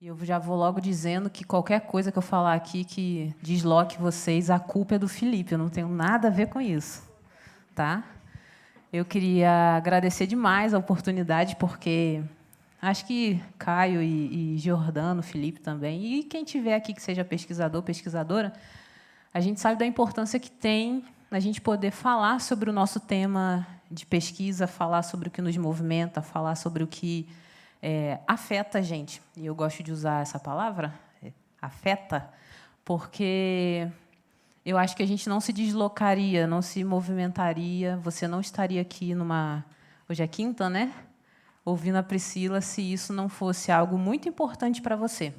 E eu já vou logo dizendo que qualquer coisa que eu falar aqui que desloque vocês, a culpa é do Felipe, eu não tenho nada a ver com isso. Tá? Eu queria agradecer demais a oportunidade, porque acho que Caio e Giordano, Felipe também, e quem tiver aqui que seja pesquisador, pesquisadora, a gente sabe da importância que tem a gente poder falar sobre o nosso tema de pesquisa, falar sobre o que nos movimenta, falar sobre o que afeta a gente. E eu gosto de usar essa palavra, afeta, porque eu acho que a gente não se deslocaria, não se movimentaria, você não estaria aqui numa... Hoje é quinta, né? Ouvindo a Priscila, se isso não fosse algo muito importante para você.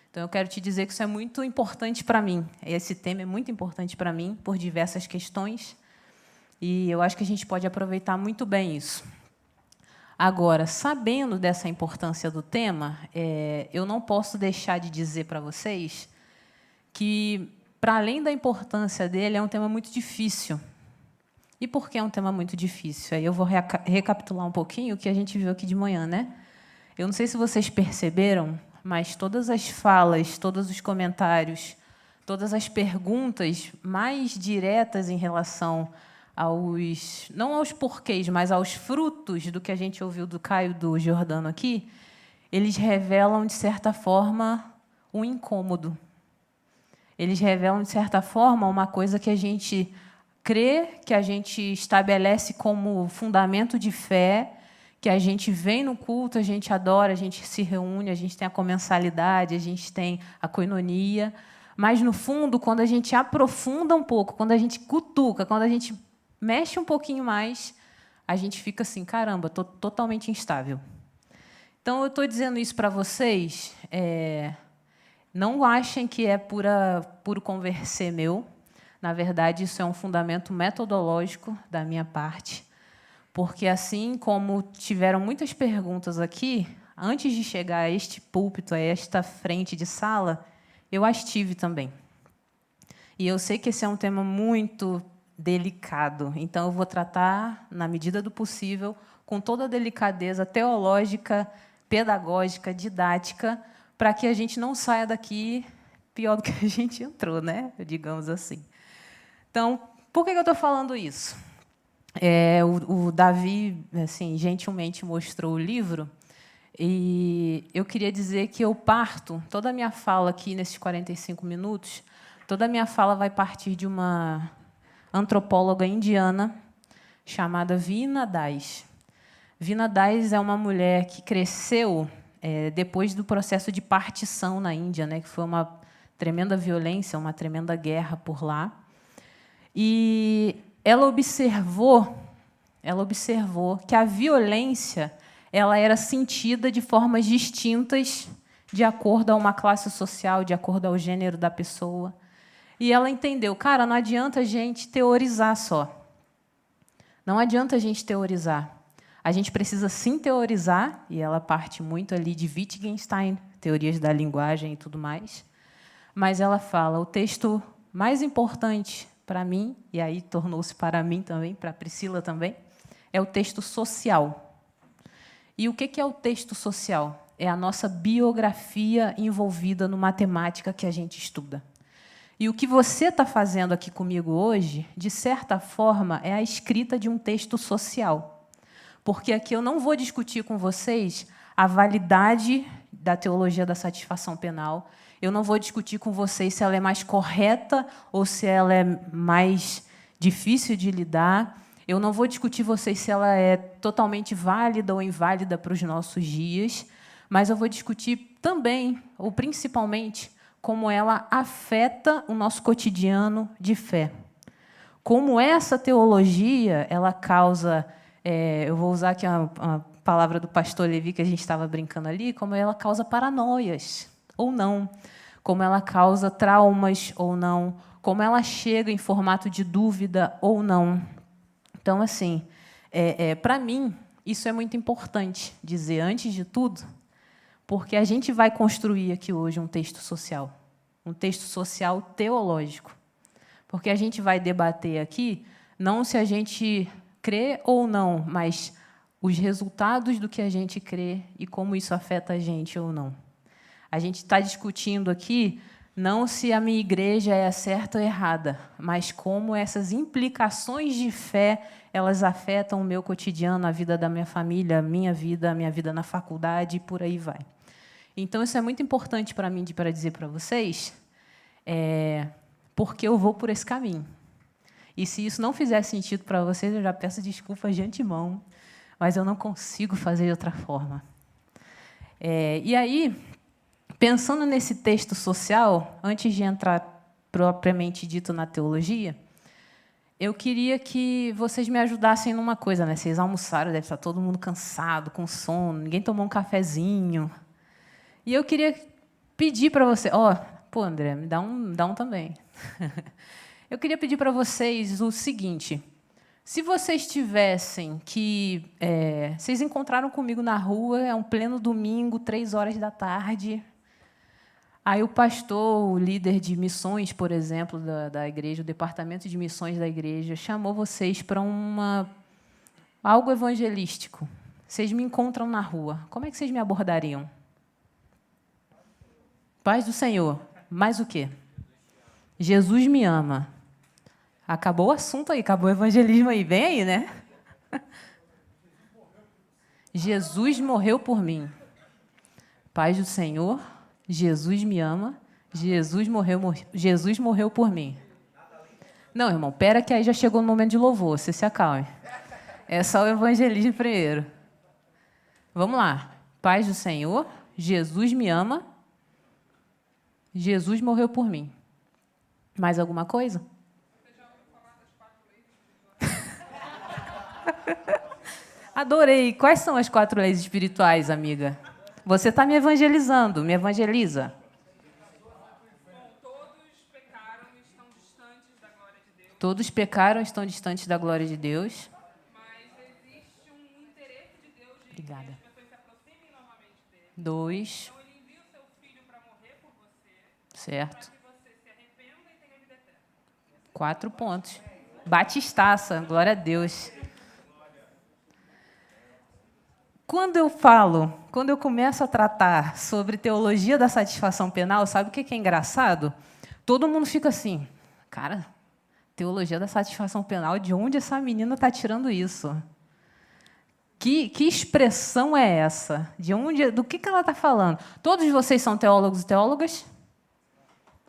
Então, eu quero te dizer que isso é muito importante para mim. Esse tema é muito importante para mim, por diversas questões, e eu acho que a gente pode aproveitar muito bem isso. Agora, sabendo dessa importância do tema, eu não posso deixar de dizer para vocês que, para além da importância dele, é um tema muito difícil. E por que é um tema muito difícil? Aí eu vou recapitular um pouquinho o que a gente viu aqui de manhã, né? Eu não sei se vocês perceberam, mas todas as falas, todos os comentários, todas as perguntas mais diretas em relação aos, não aos porquês, mas aos frutos do que a gente ouviu do Caio e do Giordano aqui, eles revelam, de certa forma, um incômodo. Eles revelam, de certa forma, uma coisa que a gente crê, que a gente estabelece como fundamento de fé, que a gente vem no culto, a gente adora, a gente se reúne, a gente tem a comensalidade, a gente tem a coinonia, mas, no fundo, quando a gente aprofunda um pouco, quando a gente cutuca, quando a gente mexe um pouquinho mais, a gente fica assim, caramba, estou totalmente instável. Então, eu estou dizendo isso para vocês, não achem que é puro converser meu. Na verdade, isso é um fundamento metodológico da minha parte, porque, assim como tiveram muitas perguntas aqui, antes de chegar a este púlpito, a esta frente de sala, eu as tive também. E eu sei que esse é um tema muito delicado, então eu vou tratar, na medida do possível, com toda a delicadeza teológica, pedagógica, didática, para que a gente não saia daqui pior do que a gente entrou, né? Digamos assim. Então, por que eu estou falando isso? O Davi, assim, gentilmente mostrou o livro, e eu queria dizer que eu parto, toda a minha fala aqui, nesses 45 minutos, toda a minha fala vai partir de uma antropóloga indiana chamada Veena Das. Veena Das é uma mulher que cresceu depois do processo de partição na Índia, né, que foi uma tremenda violência, uma tremenda guerra por lá. E ela observou que a violência ela era sentida de formas distintas de acordo a uma classe social, de acordo ao gênero da pessoa. E ela entendeu, cara, não adianta a gente teorizar só. Não adianta a gente teorizar. A gente precisa, sim, teorizar, e ela parte muito ali de Wittgenstein, teorias da linguagem e tudo mais, mas ela fala, o texto mais importante para mim, e aí tornou-se para mim também, para a Priscila também, é o texto social. E o que é o texto social? É a nossa biografia envolvida no matemática que a gente estuda. E o que você está fazendo aqui comigo hoje, de certa forma, é a escrita de um texto social. Porque aqui eu não vou discutir com vocês a validade da teologia da satisfação penal, eu não vou discutir com vocês se ela é mais correta ou se ela é mais difícil de lidar, eu não vou discutir com vocês se ela é totalmente válida ou inválida para os nossos dias, mas eu vou discutir também, ou principalmente, como ela afeta o nosso cotidiano de fé. Como essa teologia ela causa, eu vou usar aqui a palavra do pastor Levi, que a gente estava brincando ali, como ela causa paranoias, ou não, como ela causa traumas, ou não, como ela chega em formato de dúvida, ou não. Então, assim, para mim, isso é muito importante dizer, antes de tudo, porque a gente vai construir aqui hoje um texto social teológico. Porque a gente vai debater aqui, não se a gente crê ou não, mas os resultados do que a gente crê e como isso afeta a gente ou não. A gente está discutindo aqui não se a minha igreja é certa ou errada, mas como essas implicações de fé elas afetam o meu cotidiano, a vida da minha família, a minha vida na faculdade e por aí vai. Então, isso é muito importante para mim para dizer para vocês, porque eu vou por esse caminho. E se isso não fizer sentido para vocês, eu já peço desculpas de antemão, mas eu não consigo fazer de outra forma. E aí, pensando nesse texto social, antes de entrar propriamente dito na teologia, eu queria que vocês me ajudassem numa coisa, né? Vocês almoçaram, deve estar todo mundo cansado, com sono, ninguém tomou um cafezinho. E eu queria pedir para vocês... Pô, André, me dá um também. Eu queria pedir para vocês o seguinte: se vocês tivessem que... vocês encontraram comigo na rua, é um pleno domingo, 15h. Aí o pastor, o líder de missões, por exemplo, da igreja, o departamento de missões da igreja, chamou vocês para algo evangelístico. Vocês me encontram na rua. Como é que vocês me abordariam? Paz do Senhor. Mais o quê? Jesus me ama. Acabou o assunto aí, acabou o evangelismo aí. Vem aí, né? Jesus morreu por mim. Paz do Senhor. Jesus me ama. Jesus morreu por mim. Não, irmão, pera que aí já chegou no momento de louvor. Você se acalme. É só o evangelismo primeiro. Vamos lá. Paz do Senhor. Jesus me ama. Jesus morreu por mim. Mais alguma coisa? Você já ouviu falar das 4 leis espirituais? Adorei. Quais são as 4 leis espirituais, amiga? Você está me evangelizando. Me evangeliza. Todos pecaram e estão distantes da glória de Deus. Todos pecaram e estão distantes da glória de Deus. Mas existe um interesse de Deus de que Obrigada. as pessoas se aproximem novamente dele. 2. Então, ele envia o seu filho para morrer por você. Certo. Para que você se arrependa e tenha vida eterna. 4 pontos. Batistaça. Glória a Deus. Quando eu começo a tratar sobre teologia da satisfação penal, sabe o que é engraçado? Todo mundo fica assim, cara, teologia da satisfação penal, de onde essa menina está tirando isso? Que expressão é essa? Do que ela está falando? Todos vocês são teólogos e teólogas?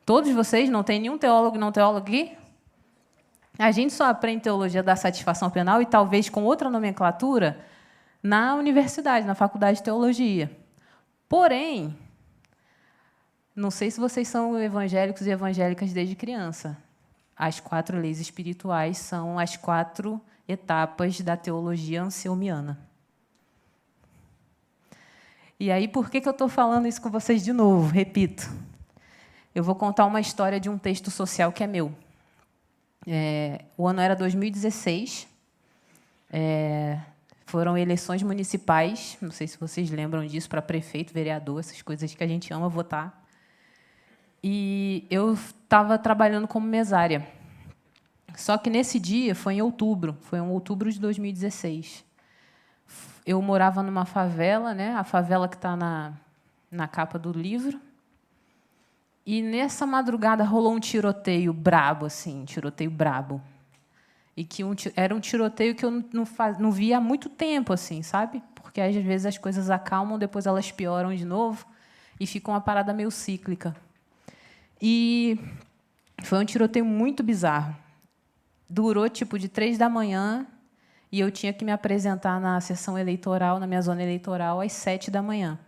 Todos vocês? Não tem nenhum teólogo e não teólogo aqui? A gente só aprende teologia da satisfação penal e talvez com outra nomenclatura na universidade, na faculdade de teologia. Porém, não sei se vocês são evangélicos e evangélicas desde criança. As 4 leis espirituais são as 4 etapas da teologia anselmiana. E aí, por que eu estou falando isso com vocês de novo? Repito. Eu vou contar uma história de um texto social que é meu. O ano era 2016. Foram eleições municipais, não sei se vocês lembram disso, para prefeito, vereador, essas coisas que a gente ama votar. E eu estava trabalhando como mesária. Só que nesse dia foi em outubro de 2016. Eu morava numa favela, né? A favela que está na capa do livro. E nessa madrugada rolou um tiroteio brabo, assim, tiroteio brabo. E que era um tiroteio que eu não via há muito tempo, assim, sabe? Porque às vezes as coisas acalmam, depois elas pioram de novo e fica uma parada meio cíclica. E foi um tiroteio muito bizarro. Durou tipo de 3 da manhã e eu tinha que me apresentar na sessão eleitoral, na minha zona eleitoral, às 7 da manhã.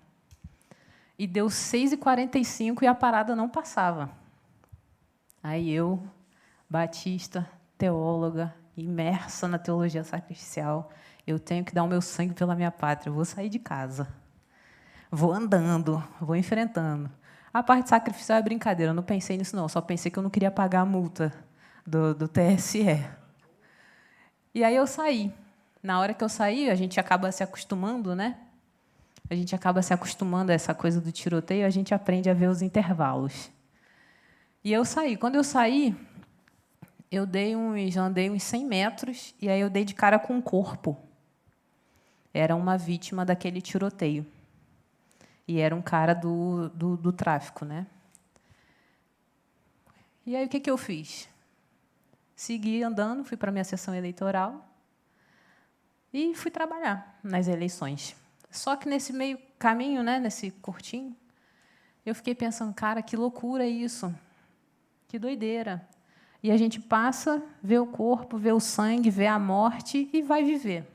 E deu 6h45 e a parada não passava. Aí eu, batista, teóloga, imersa na teologia sacrificial, eu tenho que dar o meu sangue pela minha pátria, eu vou sair de casa. Vou andando, vou enfrentando. A parte sacrificial é brincadeira, eu não pensei nisso, não. Só pensei que eu não queria pagar a multa do TSE. E aí eu saí. Na hora que eu saí, a gente acaba se acostumando, né? A gente acaba se acostumando a essa coisa do tiroteio, a gente aprende a ver os intervalos. E eu saí. Quando eu saí, andei uns 100 metros, e aí eu dei de cara com um corpo. Era uma vítima daquele tiroteio. E era um cara do tráfico, né? E aí, o que eu fiz? Segui andando, fui para a minha sessão eleitoral e fui trabalhar nas eleições. Só que nesse meio caminho, né, nesse curtinho, eu fiquei pensando, cara, que loucura isso, que doideira. E a gente passa, vê o corpo, vê o sangue, vê a morte e vai viver.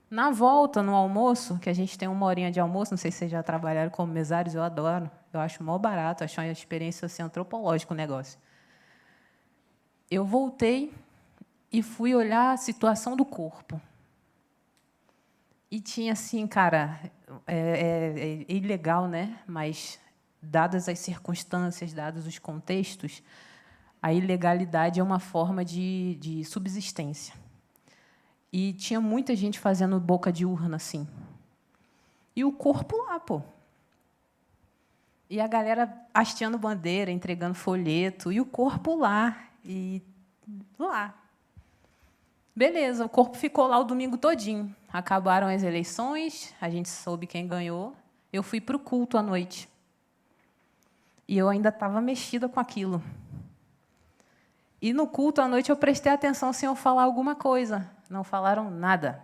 Na volta, no almoço, que a gente tem 1 horinha de almoço, não sei se vocês já trabalharam como mesários, eu adoro, eu acho mó barato, acho uma experiência assim, antropológica o negócio. Eu voltei e fui olhar a situação do corpo. E tinha assim, cara, é ilegal, né? Mas, dadas as circunstâncias, dados os contextos, a ilegalidade é uma forma de subsistência. E tinha muita gente fazendo boca de urna, assim. E o corpo lá, pô. E a galera hasteando bandeira, entregando folheto, e o corpo lá. E lá. Beleza, o corpo ficou lá o domingo todinho. Acabaram as eleições, a gente soube quem ganhou. Eu fui para o culto à noite. E eu ainda estava mexida com aquilo. E no culto à noite eu prestei atenção se iam falar alguma coisa. Não falaram nada.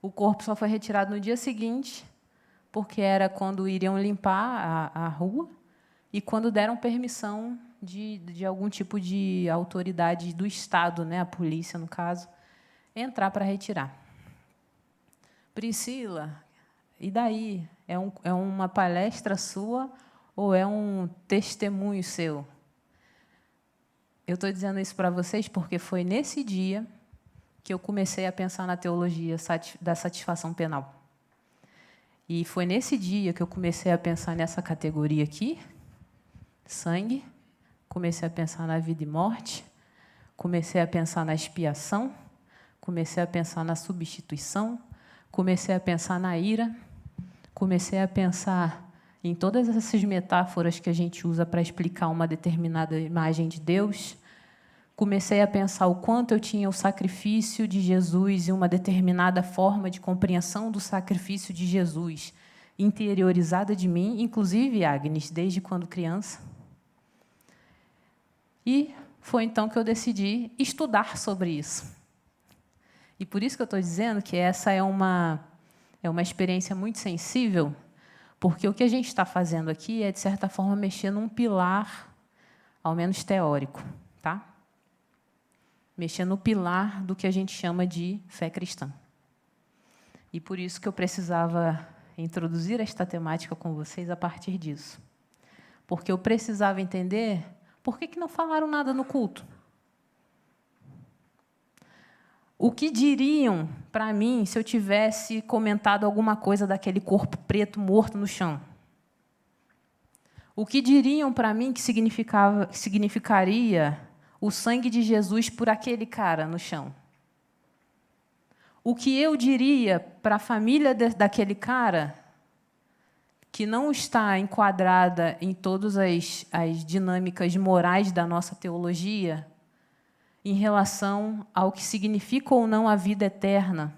O corpo só foi retirado no dia seguinte, porque era quando iriam limpar a rua e quando deram permissão de algum tipo de autoridade do Estado, né, a polícia, no caso, entrar para retirar. Priscila, e daí? É uma palestra sua ou é um testemunho seu? Eu estou dizendo isso para vocês porque foi nesse dia que eu comecei a pensar na teologia da satisfação penal. E foi nesse dia que eu comecei a pensar nessa categoria aqui, sangue, comecei a pensar na vida e morte, comecei a pensar na expiação, comecei a pensar na substituição, comecei a pensar na ira, comecei a pensar em todas essas metáforas que a gente usa para explicar uma determinada imagem de Deus. Comecei a pensar o quanto eu tinha o sacrifício de Jesus e uma determinada forma de compreensão do sacrifício de Jesus interiorizada de mim, inclusive, Agnes, desde quando criança. E foi então que eu decidi estudar sobre isso. E por isso que eu estou dizendo que essa é uma experiência muito sensível, porque o que a gente está fazendo aqui é, de certa forma, mexer num pilar, ao menos teórico, tá? Mexer no pilar do que a gente chama de fé cristã. E por isso que eu precisava introduzir esta temática com vocês a partir disso. Porque eu precisava entender por que não falaram nada no culto. O que diriam para mim se eu tivesse comentado alguma coisa daquele corpo preto morto no chão? O que diriam para mim que significaria o sangue de Jesus por aquele cara no chão? O que eu diria para a família daquele cara que não está enquadrada em todas as dinâmicas morais da nossa teologia em relação ao que significa ou não a vida eterna,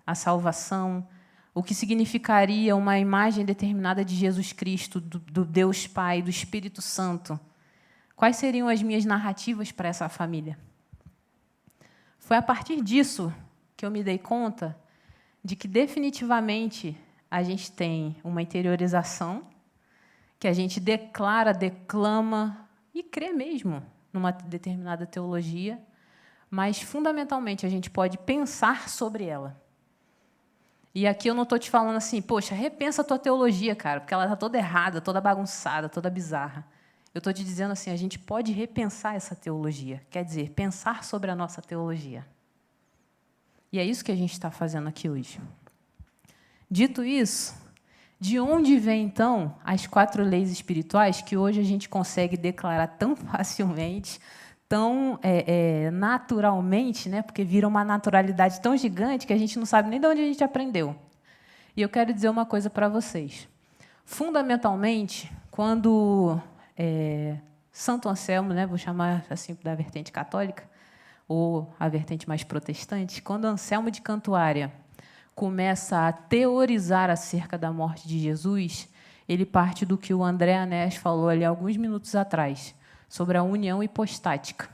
a salvação, o que significaria uma imagem determinada de Jesus Cristo, do Deus Pai, do Espírito Santo? Quais seriam as minhas narrativas para essa família? Foi a partir disso que eu me dei conta de que, definitivamente, a gente tem uma interiorização, que a gente declara, declama e crê mesmo numa determinada teologia, mas, fundamentalmente, a gente pode pensar sobre ela. E aqui eu não estou te falando assim, poxa, repensa a tua teologia, cara, porque ela está toda errada, toda bagunçada, toda bizarra. Eu estou te dizendo assim, a gente pode repensar essa teologia, quer dizer, pensar sobre a nossa teologia. E é isso que a gente está fazendo aqui hoje. Dito isso, de onde vêm, então, as 4 leis espirituais que hoje a gente consegue declarar tão facilmente, tão naturalmente, né? Porque viram uma naturalidade tão gigante que a gente não sabe nem de onde a gente aprendeu. E eu quero dizer uma coisa para vocês. Fundamentalmente, quando Santo Anselmo, né, vou chamar assim da vertente católica, ou a vertente mais protestante, quando Anselmo de Cantuária começa a teorizar acerca da morte de Jesus, ele parte do que o André Anés falou ali alguns minutos atrás, sobre a união hipostática.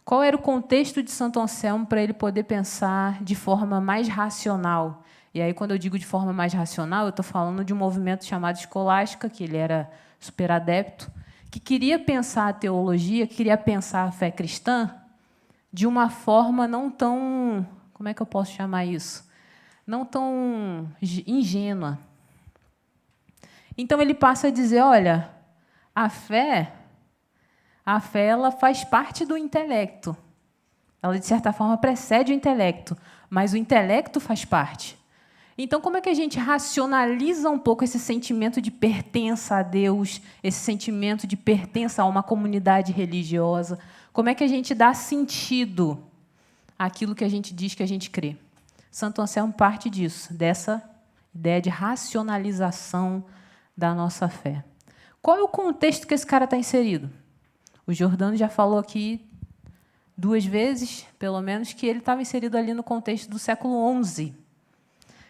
Qual era o contexto de Santo Anselmo para ele poder pensar de forma mais racional? E aí, quando eu digo de forma mais racional, eu estou falando de um movimento chamado escolástica, que ele era super adepto, que queria pensar a teologia, que queria pensar a fé cristã de uma forma não tão... Como é que eu posso chamar isso? Não tão ingênua. Então, ele passa a dizer, olha, a fé ela faz parte do intelecto. Ela, de certa forma, precede o intelecto, mas o intelecto faz parte. Então, como é que a gente racionaliza um pouco esse sentimento de pertença a Deus, esse sentimento de pertença a uma comunidade religiosa? Como é que a gente dá sentido àquilo que a gente diz que a gente crê? Santo Anselmo parte disso, dessa ideia de racionalização da nossa fé. Qual é o contexto que esse cara está inserido? O Giordano já falou aqui 2 vezes, pelo menos, que ele estava inserido ali no contexto do século XI.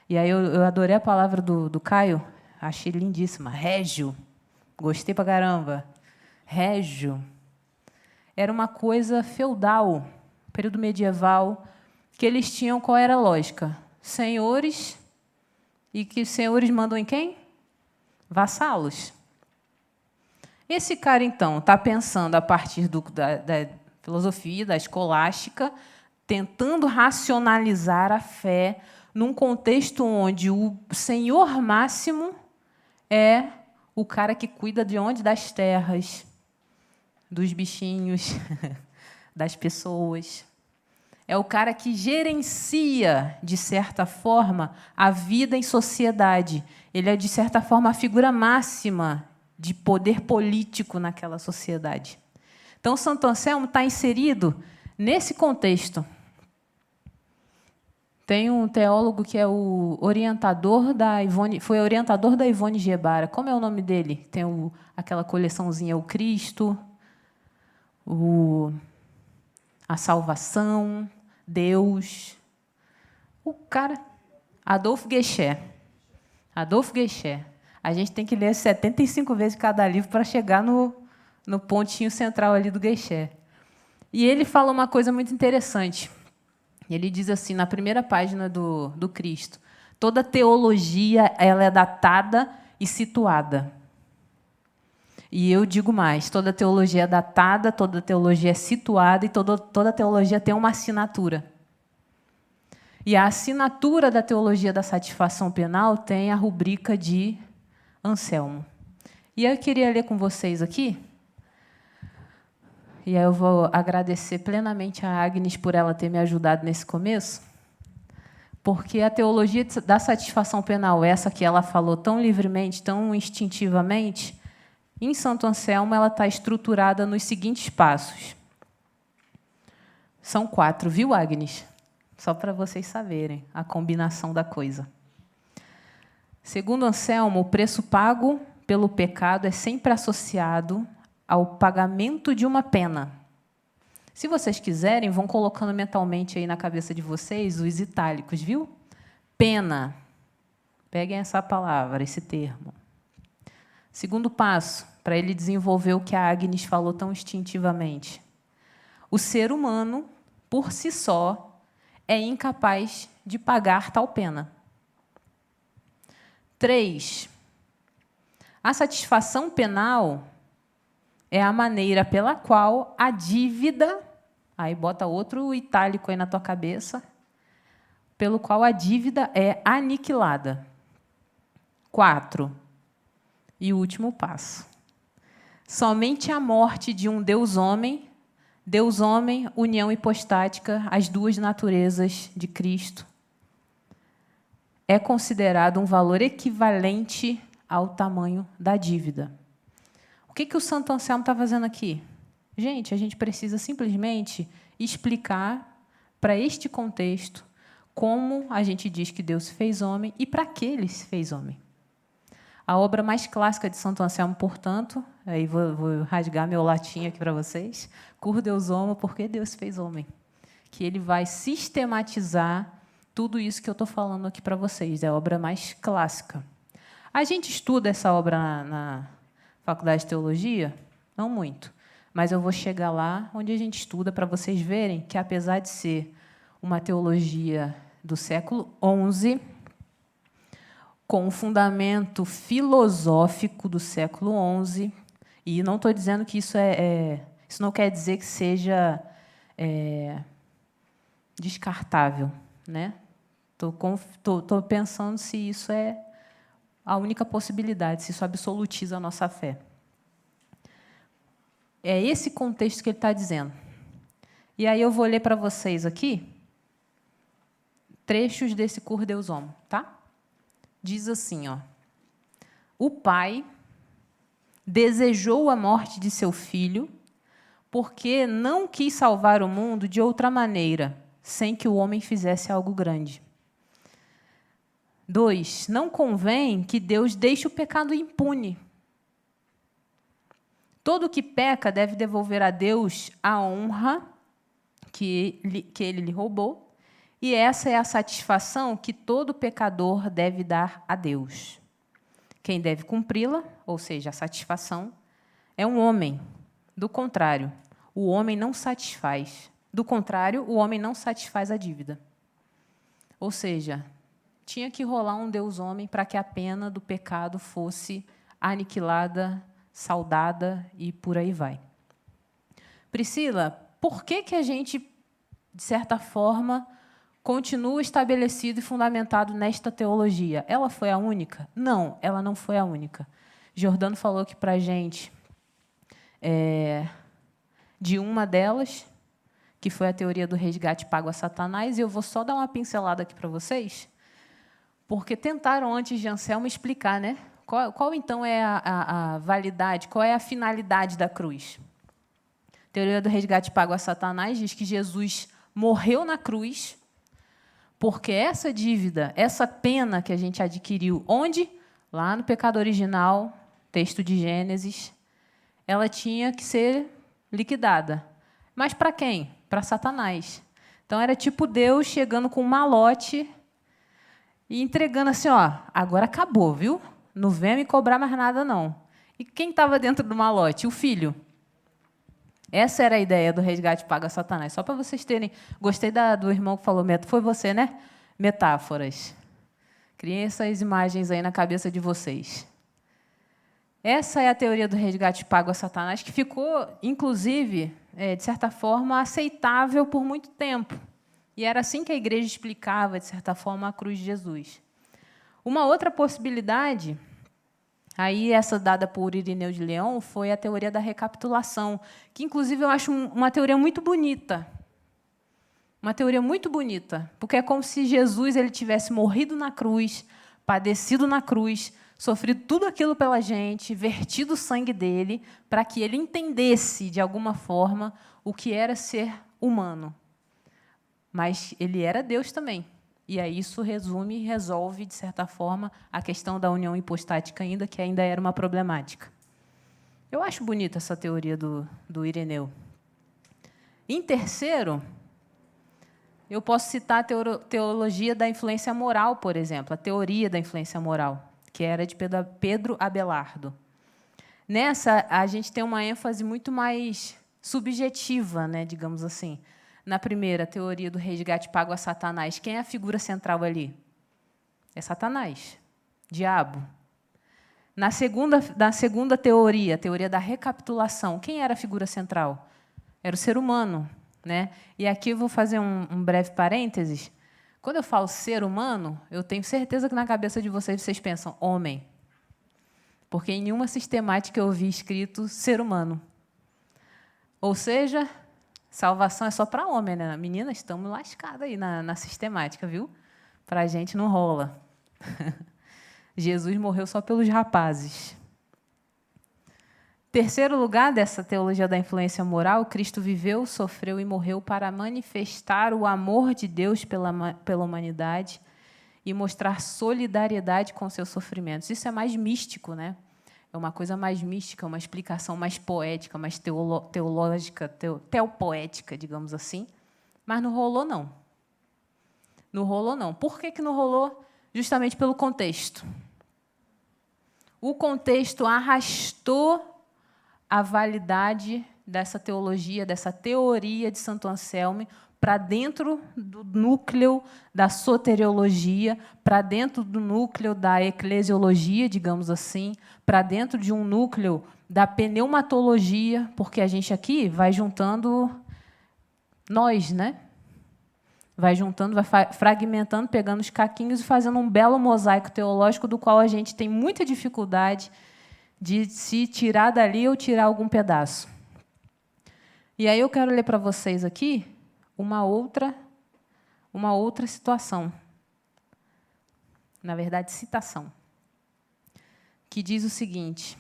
E aí eu adorei a palavra do Caio, achei lindíssima. Régio. Gostei pra caramba. Régio. Era uma coisa feudal, período medieval, que eles tinham, qual era a lógica? Senhores, e que os senhores mandam em quem? Vassalos. Esse cara, então, está pensando a partir da filosofia, da escolástica, tentando racionalizar a fé num contexto onde o senhor máximo é o cara que cuida de onde? Das terras, dos bichinhos, das pessoas. É o cara que gerencia, de certa forma, a vida em sociedade. Ele é, de certa forma, a figura máxima de poder político naquela sociedade. Então, Santo Anselmo está inserido nesse contexto. Tem um teólogo que é o orientador da Ivone, foi orientador da Ivone Gebara. Como é o nome dele? Tem aquela coleçãozinha, o Cristo, a Salvação, Deus. O cara, Adolfo Guexé. Adolfo Guexé. A gente tem que ler 75 vezes cada livro para chegar no pontinho central ali do Guexé. E ele fala uma coisa muito interessante. Ele diz assim, na primeira página do Cristo, toda teologia ela é datada e situada. E eu digo mais, toda teologia é datada, toda teologia é situada e toda teologia tem uma assinatura. E a assinatura da teologia da satisfação penal tem a rubrica de Anselmo. E eu queria ler com vocês aqui, e aí eu vou agradecer plenamente a Agnes por ela ter me ajudado nesse começo, porque a teologia da satisfação penal, essa que ela falou tão livremente, tão instintivamente, em Santo Anselmo ela está estruturada nos seguintes passos. São 4, viu, Agnes? Só para vocês saberem a combinação da coisa. Segundo Anselmo, o preço pago pelo pecado é sempre associado ao pagamento de uma pena. Se vocês quiserem, vão colocando mentalmente aí na cabeça de vocês os itálicos, viu? Pena. Peguem essa palavra, esse termo. Segundo passo, para ele desenvolver o que a Agnes falou tão instintivamente. O ser humano, por si só, é incapaz de pagar tal pena. 3. A satisfação penal é a maneira pela qual a dívida, aí bota outro itálico aí na tua cabeça, pelo qual a dívida é aniquilada. 4. E o último passo. Somente a morte de um Deus-homem, união hipostática, as duas naturezas de Cristo, é considerado um valor equivalente ao tamanho da dívida. O que o Santo Anselmo está fazendo aqui? Gente, a gente precisa simplesmente explicar para este contexto como a gente diz que Deus fez homem e para que ele se fez homem. A obra mais clássica de Santo Anselmo, portanto, aí vou rasgar meu latim aqui para vocês, Cur Deus Homo, porque Deus fez homem, que ele vai sistematizar tudo isso que eu estou falando aqui para vocês. É a obra mais clássica. A gente estuda essa obra na Faculdade de Teologia? Não muito. Mas eu vou chegar lá onde a gente estuda para vocês verem que, apesar de ser uma teologia do século XI, com um fundamento filosófico do século XI, e não estou dizendo que isso isso não quer dizer que seja descartável, né? Estou pensando se isso é a única possibilidade, se isso absolutiza a nossa fé. É esse contexto que ele está dizendo. E aí eu vou ler para vocês aqui trechos desse Cur Deus Homo, tá? Diz assim, ó: o pai desejou a morte de seu filho porque não quis salvar o mundo de outra maneira, sem que o homem fizesse algo grande. 2. Não convém que Deus deixe o pecado impune. Todo que peca deve devolver a Deus a honra que ele lhe roubou, e essa é a satisfação que todo pecador deve dar a Deus. Quem deve cumpri-la, ou seja, a satisfação, é um homem. Do contrário, o homem não satisfaz. Do contrário, o homem não satisfaz a dívida. Ou seja, tinha que rolar um Deus homem para que a pena do pecado fosse aniquilada, saudada e por aí vai. Priscila, por que a gente, de certa forma, continua estabelecido e fundamentado nesta teologia? Ela foi a única? Não, ela não foi a única. Giordano falou aqui para a gente de uma delas, que foi a teoria do resgate pago a Satanás, e eu vou só dar uma pincelada aqui para vocês, porque tentaram, antes de Anselmo, explicar, né? Qual então, é a validade, qual é a finalidade da cruz? A teoria do resgate pago a Satanás diz que Jesus morreu na cruz porque essa dívida, essa pena que a gente adquiriu, onde? Lá no pecado original, texto de Gênesis, ela tinha que ser liquidada. Mas para quem? Para Satanás. Então, era tipo Deus chegando com um malote e entregando assim, ó, agora acabou, viu? Não venha me cobrar mais nada, não. E quem estava dentro do malote? O filho. Essa era a ideia do resgate pago a Satanás. Só para vocês terem... Gostei do irmão que falou, foi você, né? Metáforas. Criem essas imagens aí na cabeça de vocês. Essa é a teoria do resgate pago a Satanás, que ficou, inclusive, de certa forma, aceitável por muito tempo. E era assim que a igreja explicava, de certa forma, a cruz de Jesus. Uma outra possibilidade, aí essa dada por Irineu de Leão, foi a teoria da recapitulação, que, inclusive, eu acho uma teoria muito bonita. Uma teoria muito bonita, porque é como se Jesus ele tivesse morrido na cruz, padecido na cruz, sofrido tudo aquilo pela gente, vertido o sangue dele, para que ele entendesse, de alguma forma, o que era ser humano. Mas ele era Deus também. E aí isso resume e resolve, de certa forma, a questão da união hipostática ainda, que ainda era uma problemática. Eu acho bonita essa teoria do Ireneu. Em terceiro, eu posso citar a teologia da influência moral, por exemplo, a teoria da influência moral, que era de Pedro Abelardo. Nessa, a gente tem uma ênfase muito mais subjetiva, né, digamos assim. Na primeira, a teoria do resgate pago a Satanás, quem é a figura central ali? É Satanás, diabo. Na segunda teoria, a teoria da recapitulação, quem era a figura central? Era o ser humano. Né? E aqui eu vou fazer um breve parênteses. Quando eu falo ser humano, eu tenho certeza que na cabeça de vocês pensam homem. Porque em nenhuma sistemática eu vi escrito ser humano. Ou seja, salvação é só para homem, né? Meninas, estamos lascadas aí na sistemática, viu? Para a gente não rola. Jesus morreu só pelos rapazes. Terceiro lugar dessa teologia da influência moral, Cristo viveu, sofreu e morreu para manifestar o amor de Deus pela humanidade e mostrar solidariedade com seus sofrimentos. Isso é mais místico, né? É uma coisa mais mística, uma explicação mais poética, mais teológica, teopoética, digamos assim. Mas não rolou, não. Não rolou, não. Por que não rolou? Justamente pelo contexto. O contexto arrastou a validade dessa teologia, dessa teoria de Santo Anselmo, para dentro do núcleo da soteriologia, para dentro do núcleo da eclesiologia, digamos assim, para dentro de um núcleo da pneumatologia, porque a gente aqui vai juntando nós, né? Vai juntando, vai fragmentando, pegando os caquinhos e fazendo um belo mosaico teológico do qual a gente tem muita dificuldade de se tirar dali ou tirar algum pedaço. E aí eu quero ler para vocês aqui uma outra situação. Na verdade, citação. Que diz o seguinte.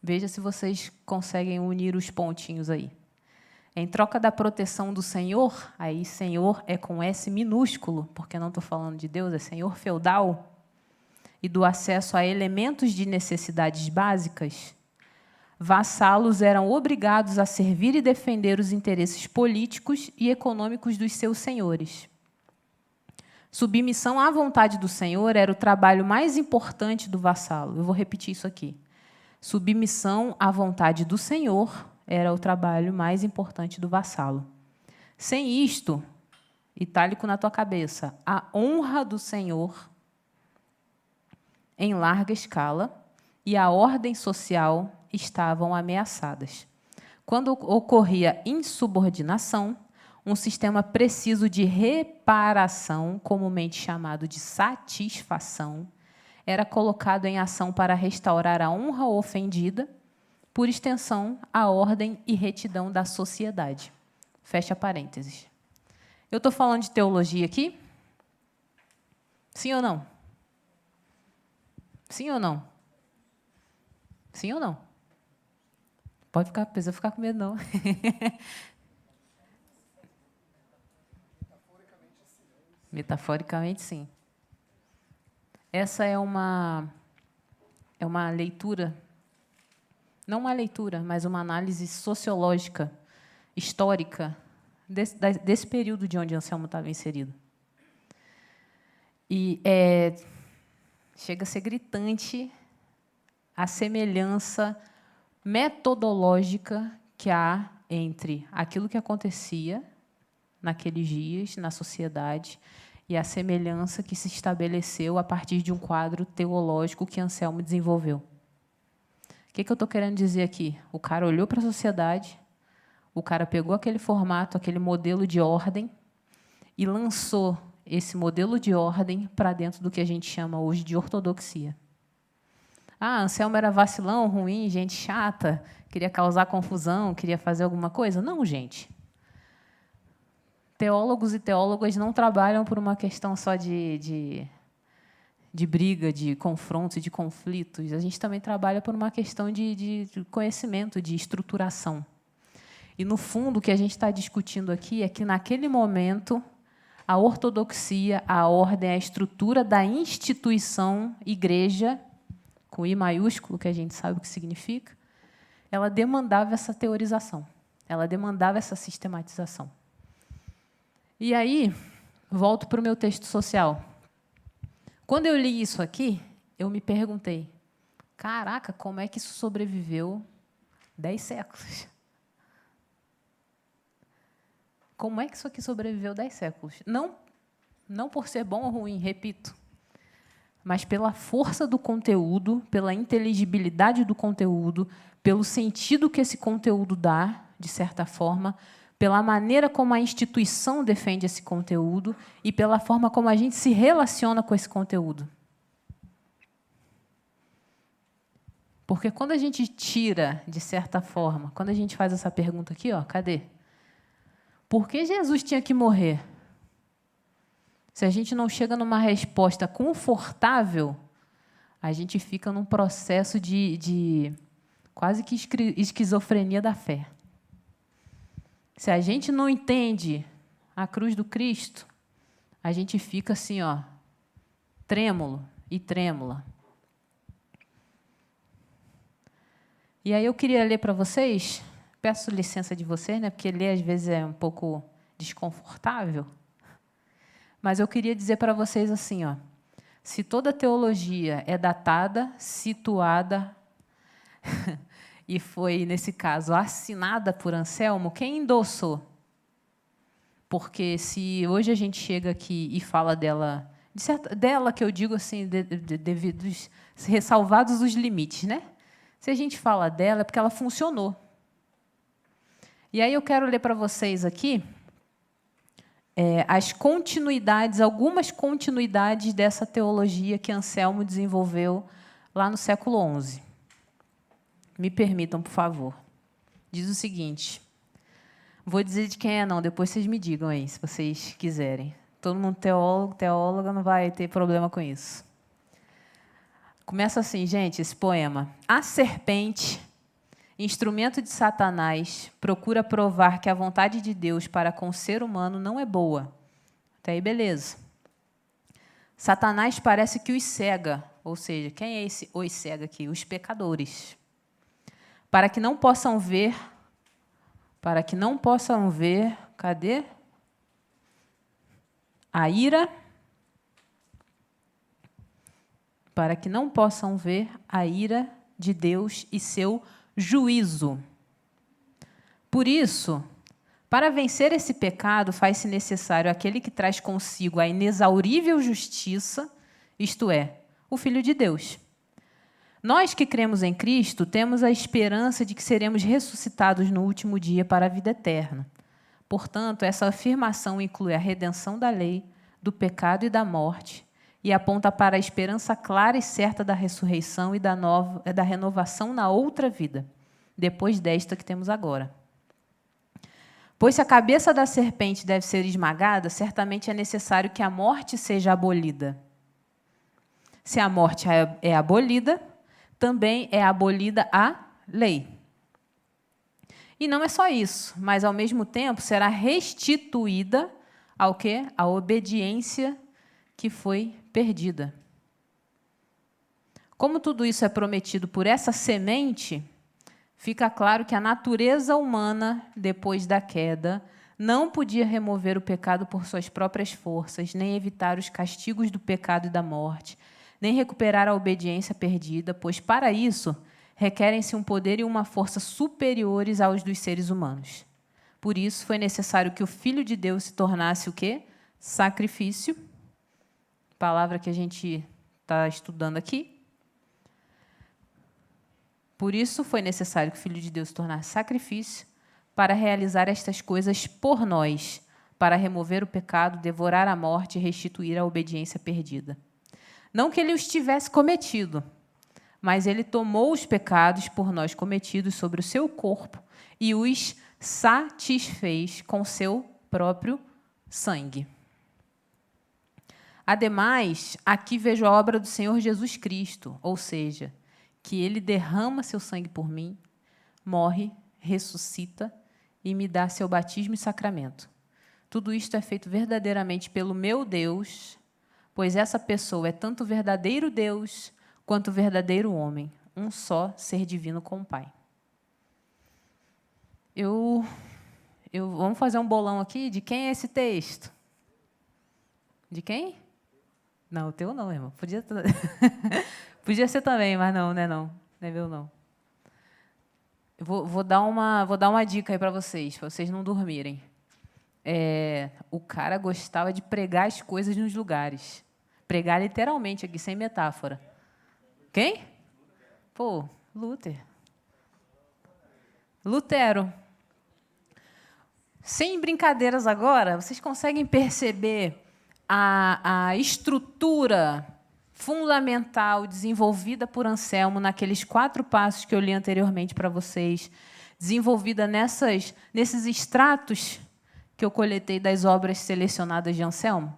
Veja se vocês conseguem unir os pontinhos aí. Em troca da proteção do Senhor, aí Senhor é com S minúsculo, porque não estou falando de Deus, é Senhor feudal, e do acesso a elementos de necessidades básicas, vassalos eram obrigados a servir e defender os interesses políticos e econômicos dos seus senhores. Submissão à vontade do Senhor era o trabalho mais importante do vassalo. Eu vou repetir isso aqui. Submissão à vontade do Senhor era o trabalho mais importante do vassalo. Sem isto, itálico na tua cabeça, a honra do Senhor em larga escala e a ordem social estavam ameaçadas. Quando ocorria insubordinação, um sistema preciso de reparação, comumente chamado de satisfação, era colocado em ação para restaurar a honra ofendida, por extensão, a ordem e retidão da sociedade. Fecha parênteses. Eu estou falando de teologia aqui? Sim ou não? Sim ou não? Sim ou não? Precisa ficar com medo, não. Metaforicamente, sim. Essa é uma leitura, não uma leitura, mas uma análise sociológica, histórica, desse período de onde Anselmo estava inserido. E chega a ser gritante a semelhança metodológica que há entre aquilo que acontecia naqueles dias, na sociedade, e a semelhança que se estabeleceu a partir de um quadro teológico que Anselmo desenvolveu. O que eu estou querendo dizer aqui? O cara olhou para a sociedade, o cara pegou aquele formato, aquele modelo de ordem, e lançou esse modelo de ordem para dentro do que a gente chama hoje de ortodoxia. Anselmo era vacilão, ruim, gente chata, queria causar confusão, queria fazer alguma coisa? Não, gente. Teólogos e teólogas não trabalham por uma questão só de briga, de confrontos e de conflitos. A gente também trabalha por uma questão de conhecimento, de estruturação. E, no fundo, o que a gente está discutindo aqui é que, naquele momento, a ortodoxia, a ordem, a estrutura da instituição igreja, com I maiúsculo, que a gente sabe o que significa, ela demandava essa teorização, ela demandava essa sistematização. E aí, volto para o meu texto social. Quando eu li isso aqui, eu me perguntei, caraca, como é que isso sobreviveu 10 séculos? Como é que isso aqui sobreviveu 10 séculos? Não por ser bom ou ruim, repito, mas pela força do conteúdo, pela inteligibilidade do conteúdo, pelo sentido que esse conteúdo dá, de certa forma, pela maneira como a instituição defende esse conteúdo e pela forma como a gente se relaciona com esse conteúdo. Porque quando a gente tira, de certa forma, quando a gente faz essa pergunta aqui, cadê? Por que Jesus tinha que morrer? Se a gente não chega numa resposta confortável, a gente fica num processo de quase que esquizofrenia da fé. Se a gente não entende a cruz do Cristo, a gente fica assim, trêmulo e trêmula. E aí eu queria ler para vocês, peço licença de vocês, porque ler às vezes é um pouco desconfortável, Mas eu queria dizer para vocês assim, ó, se toda teologia é datada, situada e foi, nesse caso, assinada por Anselmo, quem endossou? Porque se hoje a gente chega aqui e fala dela, dela que eu digo assim, devidos, ressalvados os limites, né? Se a gente fala dela, é porque ela funcionou. E aí eu quero ler para vocês aqui as continuidades, algumas continuidades dessa teologia que Anselmo desenvolveu lá no século XI. Me permitam, por favor. Diz o seguinte, vou dizer de quem é não, depois vocês me digam aí, se vocês quiserem. Todo mundo teólogo, teóloga, não vai ter problema com isso. Começa assim, gente, esse poema. A serpente, instrumento de Satanás, procura provar que a vontade de Deus para com o ser humano não é boa. Até aí, beleza. Satanás parece que os cega, ou seja, quem é esse os cega aqui? Os pecadores. Para que não possam ver, cadê? A ira, para que não possam ver a ira de Deus e seu juízo. Por isso, para vencer esse pecado, faz-se necessário aquele que traz consigo a inexaurível justiça, isto é, o Filho de Deus. Nós que cremos em Cristo, temos a esperança de que seremos ressuscitados no último dia para a vida eterna. Portanto, essa afirmação inclui a redenção da lei, do pecado e da morte, e aponta para a esperança clara e certa da ressurreição e da renovação na outra vida, depois desta que temos agora. Pois se a cabeça da serpente deve ser esmagada, certamente é necessário que a morte seja abolida. Se a morte é abolida, também é abolida a lei. E não é só isso, mas, ao mesmo tempo, será restituída ao quê? A obediência que foi perdida. Como tudo isso é prometido por essa semente, fica claro que a natureza humana, depois da queda, não podia remover o pecado por suas próprias forças, nem evitar os castigos do pecado e da morte, nem recuperar a obediência perdida, pois, para isso, requerem-se um poder e uma força superiores aos dos seres humanos. Por isso, foi necessário que o Filho de Deus se tornasse o quê? Sacrifício, palavra que a gente está estudando aqui. Por isso, foi necessário que o Filho de Deus se tornasse sacrifício para realizar estas coisas por nós, para remover o pecado, devorar a morte e restituir a obediência perdida. Não que ele os tivesse cometido, mas ele tomou os pecados por nós cometidos sobre o seu corpo e os satisfez com seu próprio sangue. Ademais, aqui vejo a obra do Senhor Jesus Cristo, ou seja, que ele derrama seu sangue por mim, morre, ressuscita e me dá seu batismo e sacramento. Tudo isto é feito verdadeiramente pelo meu Deus, pois essa pessoa é tanto verdadeiro Deus quanto verdadeiro homem, um só ser divino com o Pai. Vamos fazer um bolão aqui de quem é esse texto? De quem? Não, o teu não, irmão. Podia ser também, mas não, né? Não é meu, não. Vou dar uma dica aí para vocês não dormirem. O cara gostava de pregar as coisas nos lugares. Pregar literalmente aqui, sem metáfora. Quem? Pô, Lutero. Sem brincadeiras agora, vocês conseguem perceber a estrutura fundamental desenvolvida por Anselmo naqueles 4 passos que eu li anteriormente para vocês, desenvolvida nesses extratos que eu coletei das obras selecionadas de Anselmo?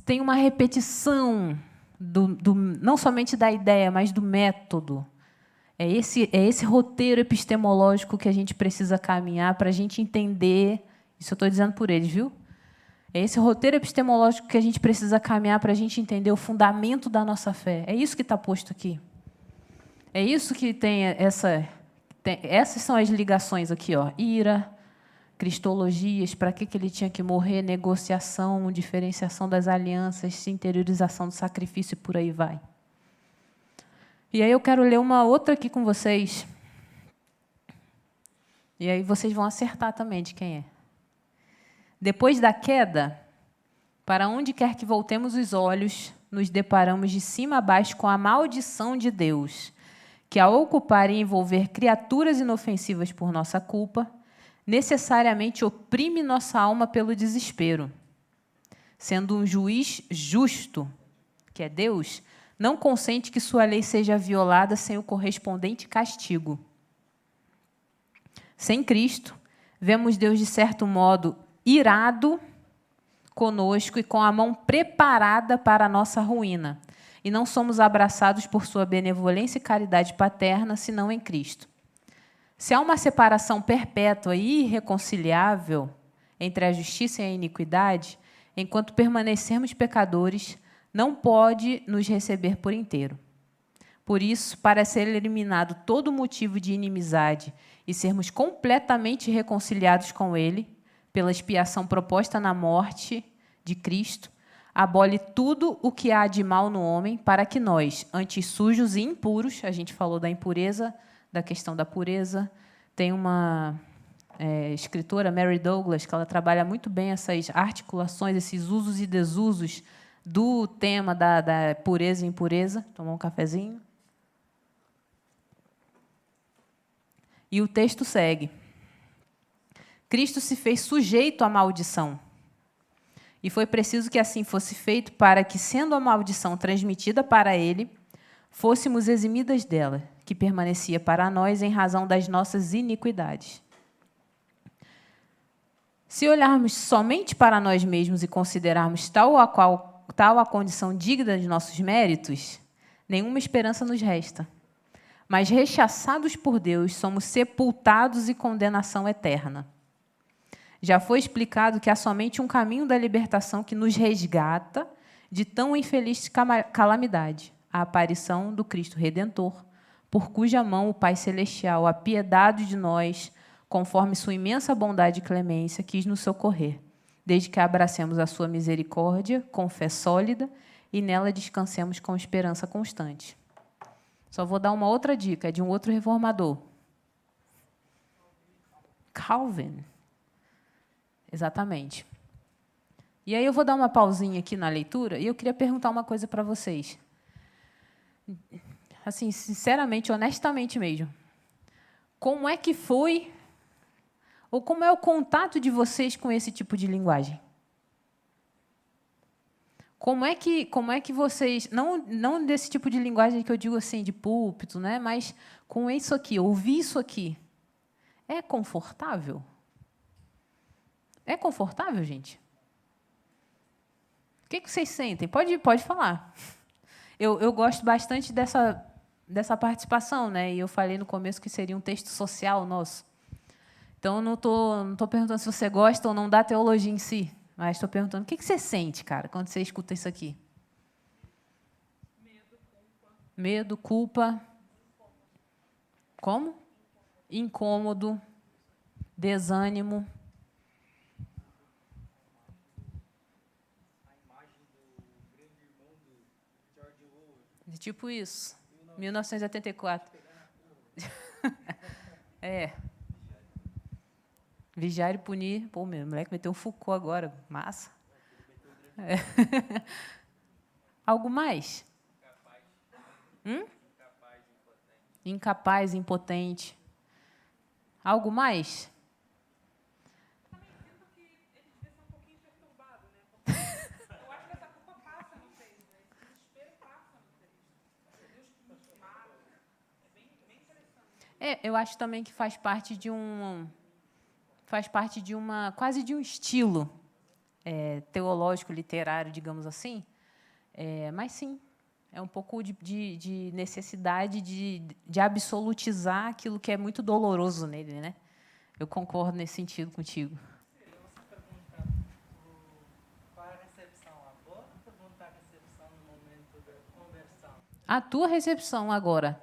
Tem uma repetição não somente da ideia, mas do método. É esse roteiro epistemológico que a gente precisa caminhar para a gente entender. Isso eu estou dizendo por eles, viu? É esse roteiro epistemológico que a gente precisa caminhar para a gente entender o fundamento da nossa fé. É isso que está posto aqui. É isso que tem essas são as ligações aqui, ó. Ira, cristologias, para que ele tinha que morrer, negociação, diferenciação das alianças, interiorização do sacrifício e por aí vai. E aí eu quero ler uma outra aqui com vocês. E aí vocês vão acertar também de quem é. Depois da queda, para onde quer que voltemos os olhos, nos deparamos de cima a baixo com a maldição de Deus, que, ao ocupar e envolver criaturas inofensivas por nossa culpa, necessariamente oprime nossa alma pelo desespero. Sendo um juiz justo, que é Deus, não consente que sua lei seja violada sem o correspondente castigo. Sem Cristo, vemos Deus, de certo modo, irado conosco e com a mão preparada para a nossa ruína, e não somos abraçados por sua benevolência e caridade paterna, senão em Cristo. Se há uma separação perpétua e irreconciliável entre a justiça e a iniquidade, enquanto permanecermos pecadores, não pode nos receber por inteiro. Por isso, para ser eliminado todo motivo de inimizade e sermos completamente reconciliados com Ele, pela expiação proposta na morte de Cristo, abole tudo o que há de mal no homem, para que nós, antes sujos e impuros, a gente falou da impureza, da questão da pureza, tem uma escritora, Mary Douglas, que ela trabalha muito bem essas articulações, esses usos e desusos do tema da pureza e impureza. Tomar um cafezinho. E o texto segue. Cristo se fez sujeito à maldição. E foi preciso que assim fosse feito para que, sendo a maldição transmitida para ele, fôssemos eximidas dela, que permanecia para nós em razão das nossas iniquidades. Se olharmos somente para nós mesmos e considerarmos tal a condição digna de nossos méritos, nenhuma esperança nos resta. Mas, rechaçados por Deus, somos sepultados em condenação eterna. Já foi explicado que há somente um caminho da libertação que nos resgata de tão infeliz calamidade, a aparição do Cristo Redentor, por cuja mão o Pai Celestial, apiedado de nós, conforme sua imensa bondade e clemência, quis nos socorrer, desde que abracemos a sua misericórdia com fé sólida e nela descansemos com esperança constante. Só vou dar uma outra dica, é de um outro reformador. Calvin. Exatamente. E aí eu vou dar uma pausinha aqui na leitura e eu queria perguntar uma coisa para vocês. Assim, sinceramente, honestamente mesmo. Como é que foi, ou como é o contato de vocês com esse tipo de linguagem? Como é que vocês, não desse tipo de linguagem que eu digo assim, de púlpito, né, mas com isso aqui, ouvir isso aqui, é confortável? É confortável, gente? O que vocês sentem? Pode falar. Eu gosto bastante dessa participação, né? E eu falei no começo que seria um texto social nosso. Então, não tô perguntando se você gosta ou não da teologia em si, mas estou perguntando o que você sente, cara, quando você escuta isso aqui? Medo, culpa. Como? Incômodo, desânimo. Tipo isso. 1984. É. Vigiar e punir. Pô, meu moleque meteu um Foucault agora. Massa. É. Algo mais? Incapaz, impotente. Algo mais? Também sinto que ele devia ser um pouquinho perturbado, né? Porque eu acho que essa culpa passa no texto, né? Esse desespero passa no texto. Esse Deus que nos mata. É bem interessante. Eu acho também que faz parte de quase de um estilo teológico, literário, digamos assim. Mas, sim, é um pouco de necessidade de absolutizar aquilo que é muito doloroso nele, né? Eu concordo nesse sentido contigo. Eu você perguntar qual é a recepção agora ou perguntar a recepção no momento da conversão? A tua recepção agora.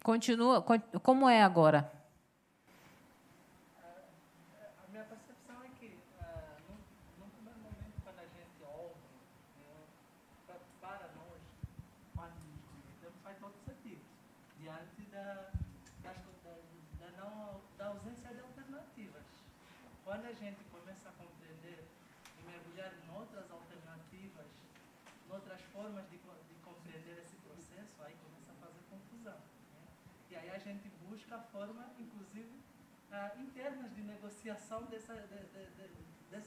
Continua. Como é agora? todos aqui, diante da ausência de alternativas. Quando a gente começa a compreender e mergulhar em outras alternativas, em outras formas de compreender esse processo, aí começa a fazer confusão. Né? E aí a gente busca a forma, inclusive, em termos de negociação dessa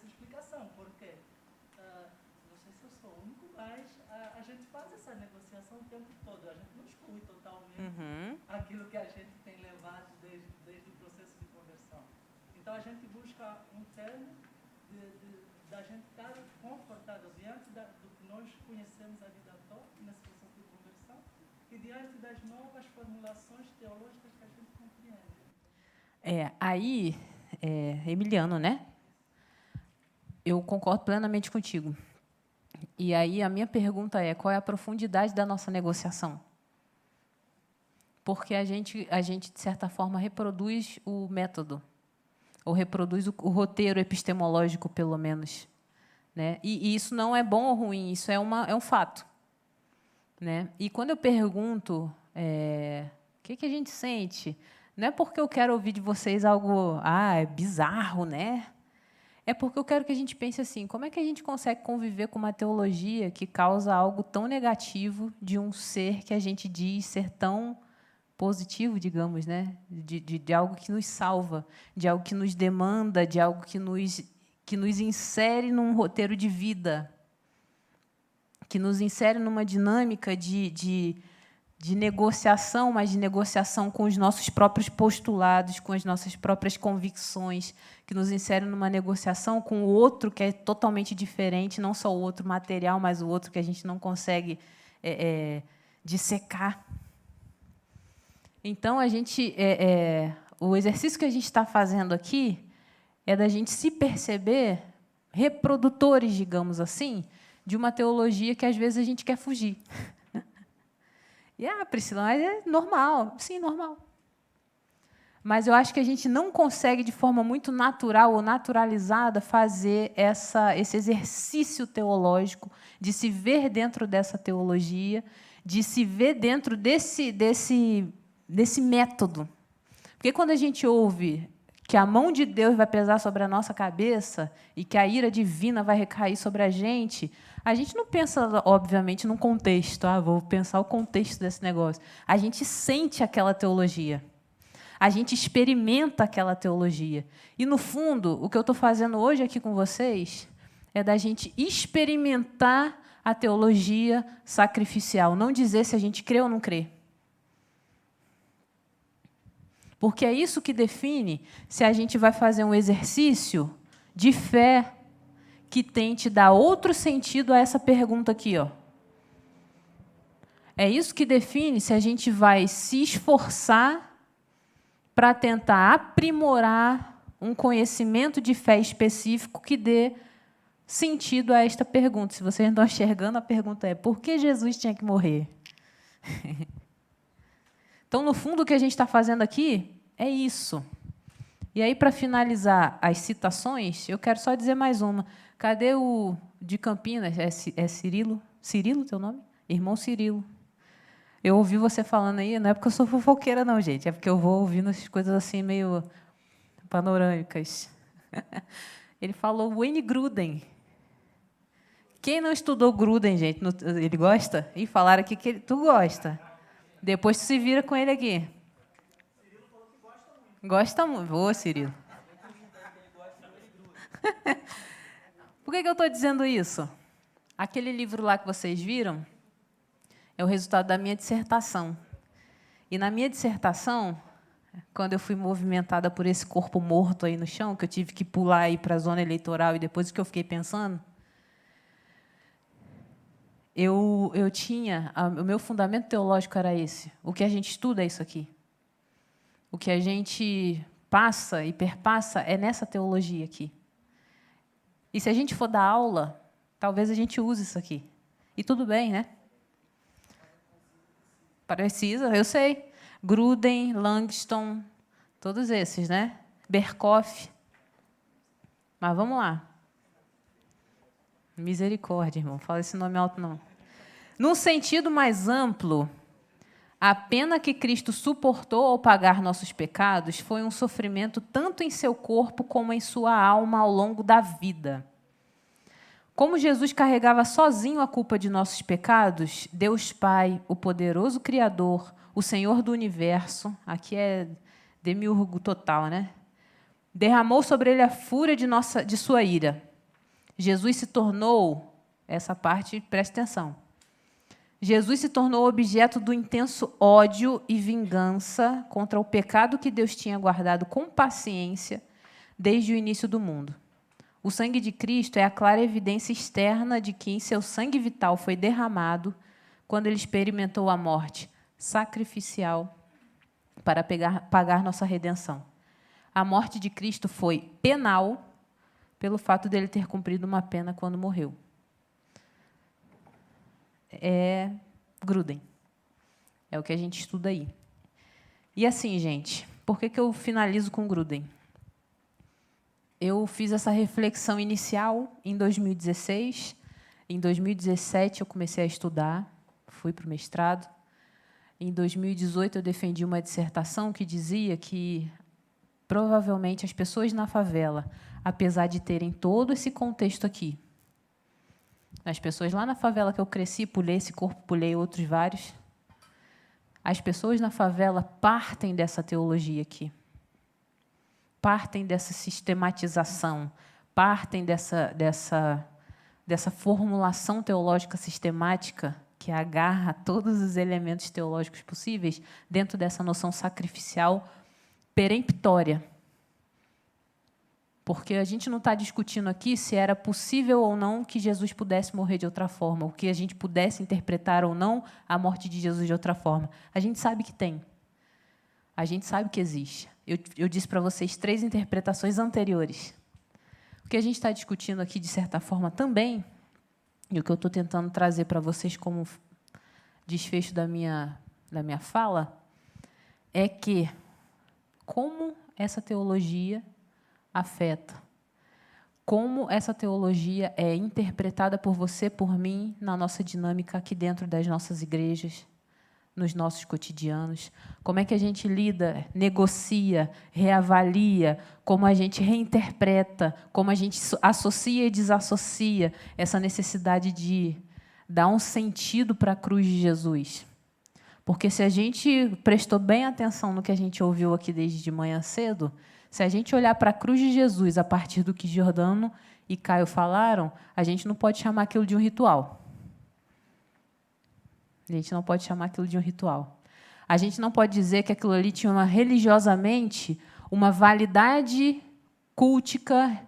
explicação. Por quê? Não sei se eu sou o único, mas a gente faz essa negociação o tempo todo. A gente não exclui totalmente aquilo que a gente tem levado desde o processo de conversão. Então, a gente busca um termo da gente estar confortável diante do que nós conhecemos a vida toda, nesse processo de conversão, e diante das novas formulações teológicas que a gente compreende. Aí, Emiliano, né? Eu concordo plenamente contigo. E aí a minha pergunta é, qual é a profundidade da nossa negociação? Porque a gente de certa forma, reproduz o método, ou reproduz o roteiro epistemológico, pelo menos. Né? E isso não é bom ou ruim, isso é um fato. Né? E quando eu pergunto o que a gente sente, não é porque eu quero ouvir de vocês algo é bizarro, né? É porque eu quero que a gente pense assim, como é que a gente consegue conviver com uma teologia que causa algo tão negativo de um ser que a gente diz ser tão positivo, digamos, né? De algo que nos salva, de algo que nos demanda, de algo que nos insere num roteiro de vida, que nos insere numa dinâmica de negociação, mas de negociação com os nossos próprios postulados, com as nossas próprias convicções, que nos insere numa negociação com o outro que é totalmente diferente, não só o outro material, mas o outro que a gente não consegue dissecar. Então, o exercício que a gente está fazendo aqui é da gente se perceber reprodutores, digamos assim, de uma teologia que, às vezes, a gente quer fugir. E, Priscila, mas é normal. Sim, normal. Mas eu acho que a gente não consegue, de forma muito natural ou naturalizada, fazer esse exercício teológico de se ver dentro dessa teologia, de se ver dentro desse método. Porque quando a gente ouve que a mão de Deus vai pesar sobre a nossa cabeça e que a ira divina vai recair sobre a gente não pensa, obviamente, num contexto. Vou pensar o contexto desse negócio. A gente sente aquela teologia. A gente experimenta aquela teologia. E, no fundo, o que eu estou fazendo hoje aqui com vocês é da gente experimentar a teologia sacrificial, não dizer se a gente crê ou não crê. Porque é isso que define se a gente vai fazer um exercício de fé que tente dar outro sentido a essa pergunta aqui. É isso que define se a gente vai se esforçar para tentar aprimorar um conhecimento de fé específico que dê sentido a esta pergunta. Se vocês não estão enxergando, a pergunta é: por que Jesus tinha que morrer? Então, no fundo, o que a gente está fazendo aqui é isso. E aí, para finalizar as citações, eu quero só dizer mais uma. Cadê o de Campinas? É Cirilo? Cirilo, teu nome? Irmão Cirilo. Eu ouvi você falando aí, não é porque eu sou fofoqueira, não, gente. É porque eu vou ouvindo essas coisas assim meio panorâmicas. Ele falou Wayne Grudem. Quem não estudou Grudem, gente? Ele gosta? E falaram aqui que tu gosta. Depois tu se vira com ele aqui. Cirilo falou que gosta muito. Gosta muito. Boa, Cirilo. Por que eu estou dizendo isso? Aquele livro lá que vocês viram é o resultado da minha dissertação. E, na minha dissertação, quando eu fui movimentada por esse corpo morto aí no chão, que eu tive que pular aí para a zona eleitoral, e depois que eu fiquei pensando, eu tinha... O meu fundamento teológico era esse. O que a gente estuda é isso aqui. O que a gente passa e perpassa é nessa teologia aqui. E se a gente for dar aula, talvez a gente use isso aqui. E tudo bem, né? Precisa, eu sei. Grudem, Langston, todos esses, né? Berkoff. Mas vamos lá. Misericórdia, irmão. Fala esse nome alto, não. Num sentido mais amplo, A pena que Cristo suportou ao pagar nossos pecados foi um sofrimento tanto em seu corpo como em sua alma ao longo da vida. Como Jesus carregava sozinho a culpa de nossos pecados, Deus Pai, o poderoso Criador, o Senhor do Universo, aqui é demiurgo total, né? Derramou sobre ele a fúria de sua ira. Jesus se tornou, essa parte, preste atenção, Jesus se tornou objeto do intenso ódio e vingança contra o pecado que Deus tinha guardado com paciência desde o início do mundo. O sangue de Cristo é a clara evidência externa de que em seu sangue vital foi derramado quando ele experimentou a morte sacrificial para pagar nossa redenção. A morte de Cristo foi penal pelo fato dele ter cumprido uma pena quando morreu. Grudem. É o que a gente estuda aí. E assim, gente, por que eu finalizo com Grudem? Eu fiz essa reflexão inicial em 2016. Em 2017, eu comecei a estudar, fui para o mestrado. Em 2018, eu defendi uma dissertação que dizia que, provavelmente, as pessoas na favela, apesar de terem todo esse contexto aqui, as pessoas lá na favela que eu cresci, pulei esse corpo, pulei outros vários, as pessoas na favela partem dessa teologia aqui. Partem dessa sistematização, partem dessa formulação teológica sistemática que agarra todos os elementos teológicos possíveis dentro dessa noção sacrificial peremptória. Porque a gente não está discutindo aqui se era possível ou não que Jesus pudesse morrer de outra forma, ou que a gente pudesse interpretar ou não a morte de Jesus de outra forma. A gente sabe que tem. A gente sabe que existe. Eu disse para vocês 3 interpretações anteriores. O que a gente está discutindo aqui, de certa forma, também, e o que eu estou tentando trazer para vocês como desfecho da minha fala, é que como essa teologia afeta, como essa teologia é interpretada por você, por mim, na nossa dinâmica aqui dentro das nossas igrejas, nos nossos cotidianos, como é que a gente lida, negocia, reavalia, como a gente reinterpreta, como a gente associa e desassocia essa necessidade de dar um sentido para a cruz de Jesus. Porque se a gente prestou bem atenção no que a gente ouviu aqui desde de manhã cedo, se a gente olhar para a cruz de Jesus a partir do que Jordano e Caio falaram, a gente não pode chamar aquilo de um ritual. A gente não pode chamar aquilo de um ritual. A gente não pode dizer que aquilo ali tinha religiosamente uma validade cultica,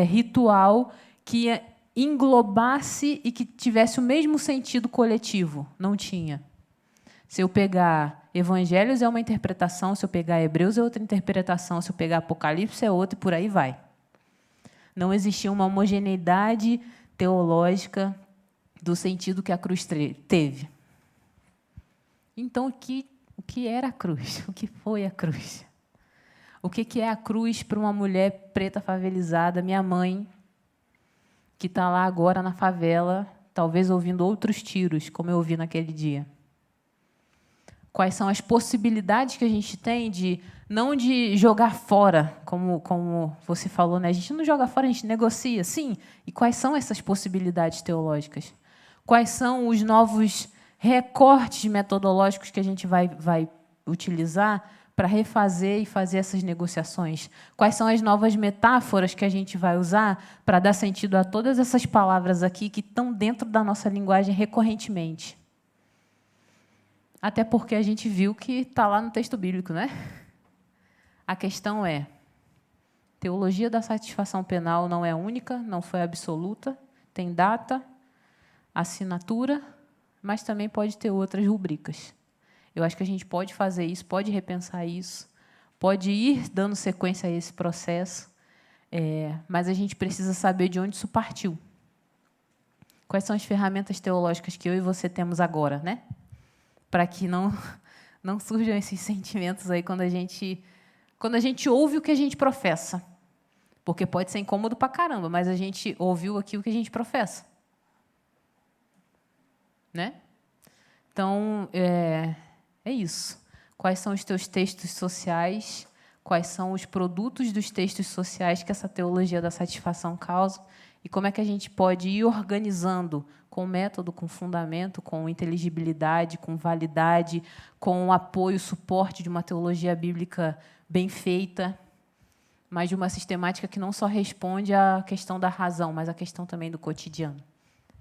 ritual, que englobasse e que tivesse o mesmo sentido coletivo. Não tinha. Se eu pegar Evangelhos é uma interpretação, se eu pegar Hebreus é outra interpretação, se eu pegar Apocalipse é outra, e por aí vai. Não existia uma homogeneidade teológica do sentido que a cruz teve. Então, o que era a cruz? O que foi a cruz? O que é a cruz para uma mulher preta favelizada, minha mãe, que está lá agora na favela, talvez ouvindo outros tiros, como eu ouvi naquele dia? Quais são as possibilidades que a gente tem não de jogar fora, como você falou, né? A gente não joga fora, a gente negocia, sim. E quais são essas possibilidades teológicas? Quais são os novos recortes metodológicos que a gente vai utilizar para refazer e fazer essas negociações? Quais são as novas metáforas que a gente vai usar para dar sentido a todas essas palavras aqui que estão dentro da nossa linguagem recorrentemente? Até porque a gente viu que está lá no texto bíblico, né? A questão é, teologia da satisfação penal não é única, não foi absoluta, tem data, assinatura, mas também pode ter outras rubricas. Eu acho que a gente pode fazer isso, pode repensar isso, pode ir dando sequência a esse processo, mas a gente precisa saber de onde isso partiu. Quais são as ferramentas teológicas que eu e você temos agora, né? Para que não surjam esses sentimentos aí quando a gente ouve o que a gente professa. Porque pode ser incômodo para caramba, mas a gente ouviu aqui o que a gente professa. Né? Então, É isso. Quais são os teus textos sociais? Quais são os produtos dos textos sociais que essa teologia da satisfação causa? E como é que a gente pode ir organizando com método, com fundamento, com inteligibilidade, com validade, com apoio, suporte de uma teologia bíblica bem feita, mas de uma sistemática que não só responde à questão da razão, mas à questão também do cotidiano.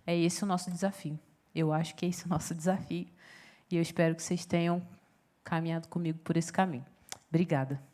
É esse o nosso desafio. Eu acho que é esse o nosso desafio. E eu espero que vocês tenham caminhado comigo por esse caminho. Obrigada.